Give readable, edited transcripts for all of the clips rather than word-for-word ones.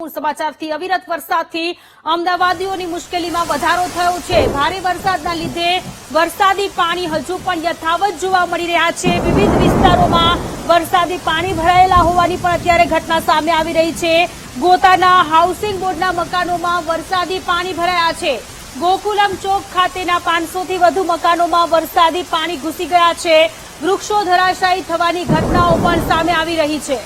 પૂર સમાચારથી અવિરત વરસાદથી અમદાવાદીઓની મુશ્કેલીમાં વધારો થયો છે। ભારે વરસાદના લીધે વરસાદી પાણી હજુ પણ યથાવત જોવા મળી રહ્યા છે। વિવિધ વિસ્તારોમાં વરસાદી પાણી ભરાયેલા હોવાની પણ અત્યારે ઘટના સામે આવી રહી છે। ગોતાના હાઉસિંગ બોર્ડના મકાનોમાં વરસાદી પાણી ભરાયા છે। ગોકુલમ ચોક ખાતેના 500 થી વધુ મકાનોમાં વરસાદી પાણી ઘૂસી ગયા છે। વૃક્ષો ધરાશાયી થવાની ઘટનાઓ પણ સામે આવી રહી છે।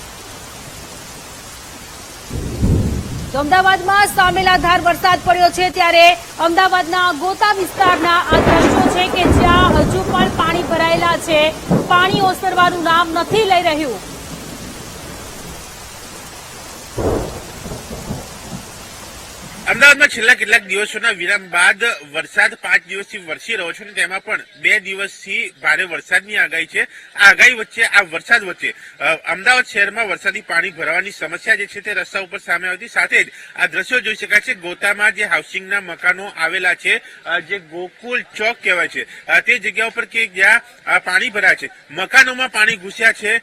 અમદાવાદમાં સામેલાધાર વરસાદ પડ્યો છે ત્યારે અમદાવાદના ગોતા વિસ્તારના આ દ્રશ્યો છે કે જ્યાં હજુ પણ પાણી ભરાયેલા છે। પાણી ઓસરવાનું નામ નથી લઈ રહ્યું। અમદાવાદમાં છેલ્લા કેટલાક દિવસોના વિરામ બાદ વરસાદ 5 દિવસથી વરસી રહ્યો છે અને તેમાં પણ 2 દિવસથી ભારે વરસાદની આગાહી છે। આ આગાહી વચ્ચે આ વરસાદ વચ્ચે અમદાવાદ શહેરમાં વરસાદી પાણી ભરાવાની સમસ્યા જે છે તે રસ્તા ઉપર સામે આવતી સાથે જ આ દ્રશ્યો જોઈ શકાય છે। ગોતામાં જે હાઉસિંગના મકાનો આવેલા છે, જે ગોકુલ ચોક કહેવાય છે, તે જગ્યા ઉપર કે જ્યાં પાણી ભરાય છે, મકાનોમાં પાણી ઘૂસ્યા છે,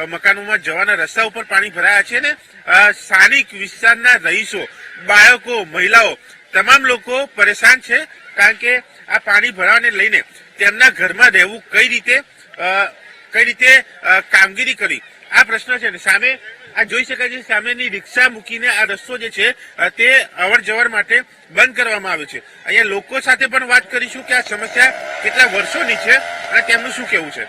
મકાનોમાં જવાના રસ્તા ઉપર પાણી ભરાયા છે ને સ્થાનિક વિસ્તારના રહીશો, બાળકો, મહિલાઓ તમામ લોકો પરેશાન છે કારણ કે આ પાણી ભરાવાને લઈને તેમના ઘરમાં રહેવું કઈ રીતે કામગીરી કરી આ પ્રશ્ન છે। સામે આ જોઈ શકાય છે, સામેની રિક્ષા મૂકીને આ રસ્તો જે છે તે અવર જવર માટે બંધ કરવામાં આવ્યો છે। અહીંયા લોકો સાથે પણ વાત કરીશું કે આ સમસ્યા કેટલા વર્ષોની છે અને તેમનું શું કહેવું છે।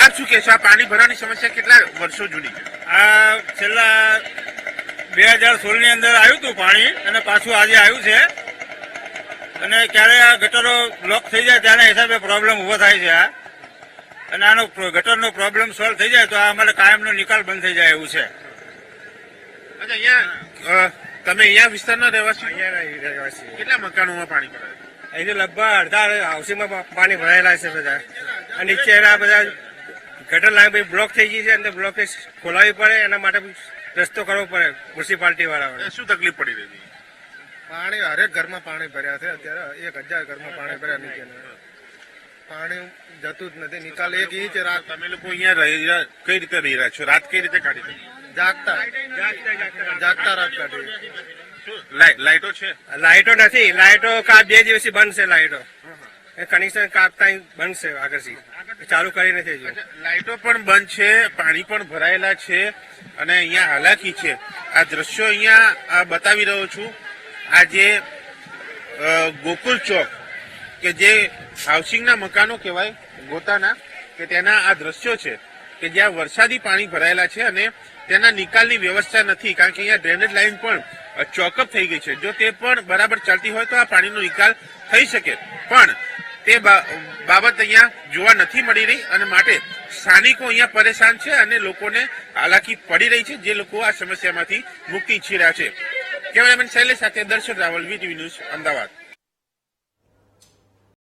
આપ શું કહેશો, આ પાણી ભરાવાની સમસ્યા કેટલા વર્ષો જૂની છે? આ છેલ્લા 2016 ની અંદર આવ્યું હતું પાણી અને પાછું આજે આવ્યું છે અને ક્યારે આ ગટરો બ્લોક થઈ જાય ત્યાંના હિસાબે પ્રોબ્લેમ ઉભો થાય છે અને આનો ગટરનો પ્રોબ્લેમ સોલ્વ થઈ જાય તો આ અમારે કાયમનો નિકાલ બંધ થઈ જાય એવું છે। અહીંયા તમે અહીંયા વિસ્તારના રહેવાસી? કેટલા મકાનોમાં પાણી ભરાય? અહીંથી લગભગ અડધા હાઉસિંગમાં પાણી ભરાયેલા છે બધા અને નીચે એના બધા ગટર લાઈન બ્લોક થઈ ગઈ છે અને બ્લોક ખોલાવી પડે એના માટે રસ્તો કરવો પડે મ્યુનિસિપાલિટી વાળા। શું તકલીફ પડી રહી છે? પાણી હરેક ઘરમાં પાણી ભર્યા છે। અત્યારે 1000 ઘરમાં પાણી ભર્યા, નીચે પાણી જતું જ નથી, નિકાલ 1 ઇંચ રાત। તમે લોકો અહીંયા કઈ રીતે રહી રહ્યા છો? રાત કઈ રીતે કાઢી? જાગતા રાત કાઢી। લાઈટો છે? લાઈટો નથી, લાઈટો 2 દિવસથી બંધ છે। લાઈટો કનેક્શન કાપતા બંધ છે, આગળથી ચાલુ કરી નથી। લાઈટો પણ બંધ છે, પાણી પણ ભરાયેલા છે અને અહીંયા હાલાકી છે। આ દ્રશ્યો અહીંયા બતાવી રહ્યો છું। આ જે ગોકુલ ચોક કે જે હાઉસિંગના મકાનો કહેવાય ગોતાના, કે તેના આ દ્રશ્યો છે કે જ્યાં વરસાદી પાણી ભરાયેલા છે અને તેના નિકાલની વ્યવસ્થા નથી કારણ કે અહીંયા ડ્રેનેજ લાઈન પણ ચોકઅપ થઈ ગઈ છે। જો તે પણ બરાબર ચાલતી હોય તો આ પાણીનો નિકાલ થઈ શકે, પણ તે બાબત અહીંયા જોવા નથી મળી રહી અને માટે સ્થાનિકો અહીંયા પરેશાન છે અને લોકોને હાલાકી પડી રહી છે, જે લોકો આ સમસ્યામાંથી મુક્તિ ઈચ્છી રહ્યા છે। કેમેરામેન શૈલેષ સાથે દર્શન રાવલ, વીટીવી ન્યૂઝ, અમદાવાદ।